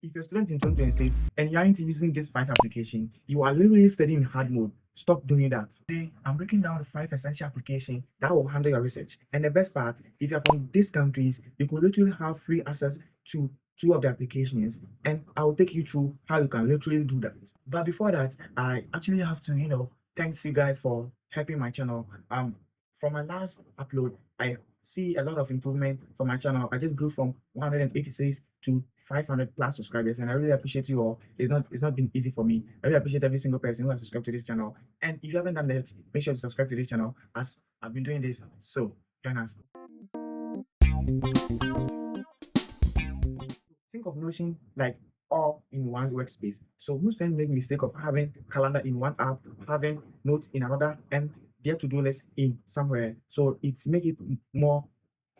If you're a student in 2026 and you aren't using this 5 application, you are literally studying in hard mode. Stop doing that. Today, I'm breaking down the 5 essential applications that will handle your research. And the best part, if you're from these countries, you could literally have free access to 2 of the applications. And I will take you through how you can literally do that. But before that, I actually have to, thanks you guys for helping my channel. From my last upload, I see a lot of improvement for my channel. I just grew from 186 to 500 plus subscribers, and I really appreciate you all. It's not been easy for me. I really appreciate every single person who has subscribed to this channel. And if you haven't done that, make sure to subscribe to this channel as I've been doing this. So join us. Think of Notion like all in one workspace. So most students make mistake of having calendar in one app, having notes in another, and their to-do list in somewhere. So it's make it more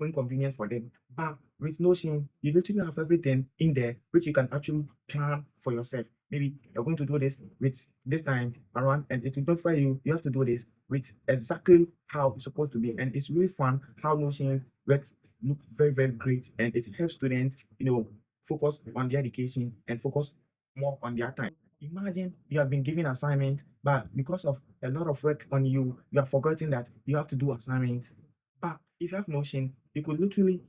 inconvenient for them. But with Notion, you literally have everything in there which you can actually plan for yourself. Maybe you're going to do this with this time around, and it will notify you. You have to do this with exactly how it's supposed to be, and it's really fun how Notion works. Look very very great, and it helps students focus on their education and focus more on their time. Imagine you have been given assignment, but because of a lot of work on you, you are forgetting that you have to do assignment. But if you have Notion, you could literally,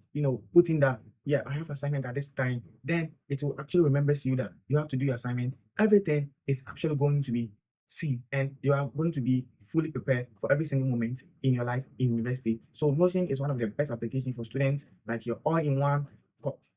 put in that, yeah, I have assignment at this time. Then it will actually remembers you that you have to do your assignment. Everything is actually going to be seen, and you are going to be fully prepared for every single moment in your life in university. So Notion is one of the best applications for students, like your all-in-one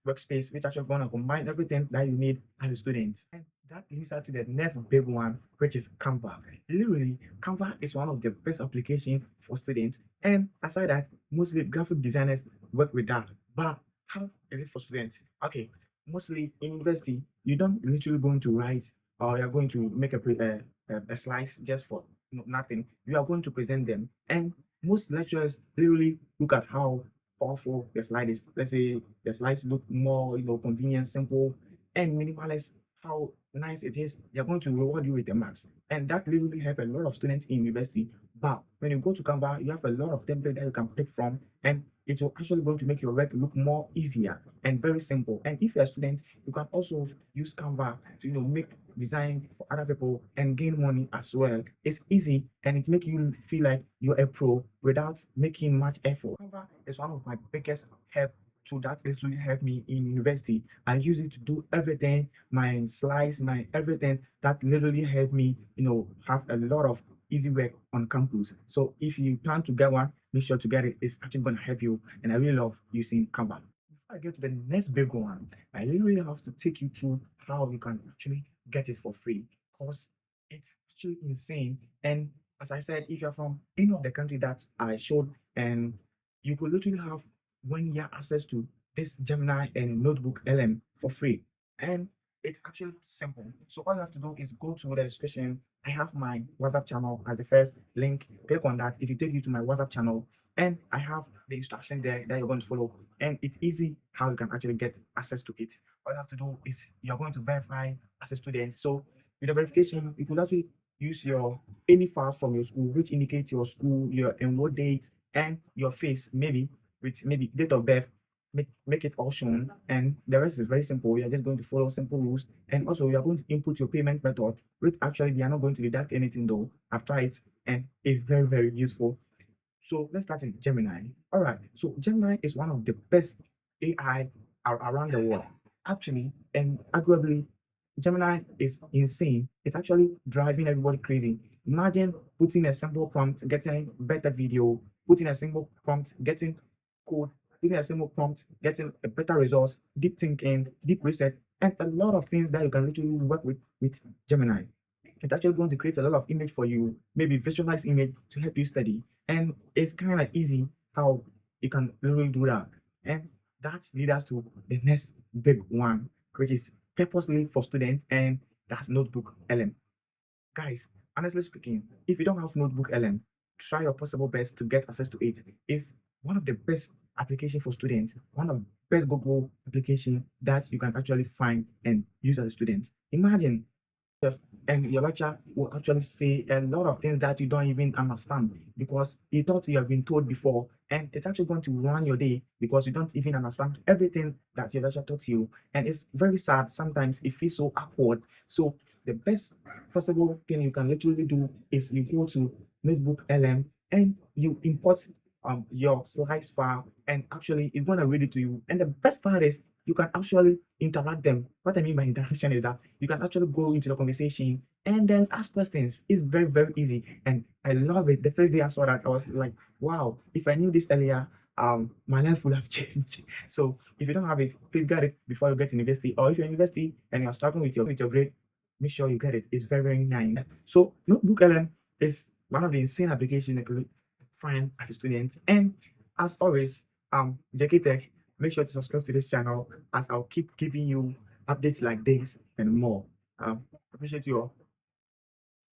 workspace, which actually going to combine everything that you need as a student. And that leads us to the next big one, which is Canva. Literally, Canva is one of the best applications for students. And aside that, mostly graphic designers work with that. But how is it for students? Okay, mostly in university, you don't literally going to write or you're going to make a slice just for nothing. You are going to present them. And most lecturers literally look at how powerful the slide is. Let's say the slides look more, convenient, simple, and minimalist. How nice it is, they're going to reward you with the marks. And that literally help a lot of students in university. But when you go to Canva, you have a lot of templates that you can pick from, and it will actually going to make your work look more easier and very simple. And if you're a student, you can also use Canva to make design for other people and gain money as well. It's easy, and it makes you feel like you're a pro without making much effort. Canva is one of my biggest help to that literally helped me in university. I use it to do everything, my slides, my everything. That literally helped me, have a lot of easy work on campus. So if you plan to get one, make sure to get it. It's actually going to help you, and I really love using Canva. Before I get to the next big one, I literally have to take you through how you can actually get it for free, because it's actually insane. And as I said, if you're from any of the country that I showed, and you could literally have 1 year access to this Gemini and NotebookLM for free. And it's actually simple. So all you have to do is go to the description. I have my WhatsApp channel as the first link. Click on that. It will take you to my WhatsApp channel. And I have the instruction there that you're going to follow. And it's easy how you can actually get access to it. All you have to do is you're going to verify as a student. So with the verification, you could actually use your any file from your school, which indicates your school, your enroll date, and your face, maybe with maybe date of birth. Make it all shown, and the rest is very simple. You're just going to follow simple rules, and also you're going to input your payment method, which actually they are not going to deduct anything though. I've tried it, and it's very very useful. So let's start with Gemini. All right, so Gemini is one of the best AI around the world, actually, and arguably Gemini is insane. It's actually driving everybody crazy. Imagine putting a simple prompt, getting better video, putting a simple prompt, getting code, putting a simple prompt, getting a better results, deep thinking, deep research, and a lot of things that you can literally work with Gemini. It's actually going to create a lot of image for you, maybe visualize image to help you study. And it's kind of easy how you can literally do that. And that leads us to the next big one, which is purposely for students, and that's Notebook LM. Guys, honestly speaking, if you don't have Notebook LM, try your possible best to get access to it. It's one of the best application for students, one of the best Google application that you can actually find and use as a student. Imagine just, and your lecturer will actually say a lot of things that you don't even understand because you thought you have been told before, and it's actually going to run your day because you don't even understand everything that your lecturer taught you. And it's very sad. Sometimes it feels so awkward. So the best possible thing you can literally do is you go to NotebookLM and you import your slides file, and actually it's going to read it to you. And the best part is you can actually interact them. What I mean by interaction is that you can actually go into the conversation and then ask questions. It's very, very easy. And I love it. The first day I saw that, I was like, wow, if I knew this earlier, my life would have changed. So if you don't have it, please get it before you get to university. Or if you're in university and you're struggling with your grade, make sure you get it. It's very, very nice. So NotebookLM is one of the insane applications you can find as a student. And as always, JK Tech, make sure to subscribe to this channel as I'll keep giving you updates like this and more. Appreciate you all.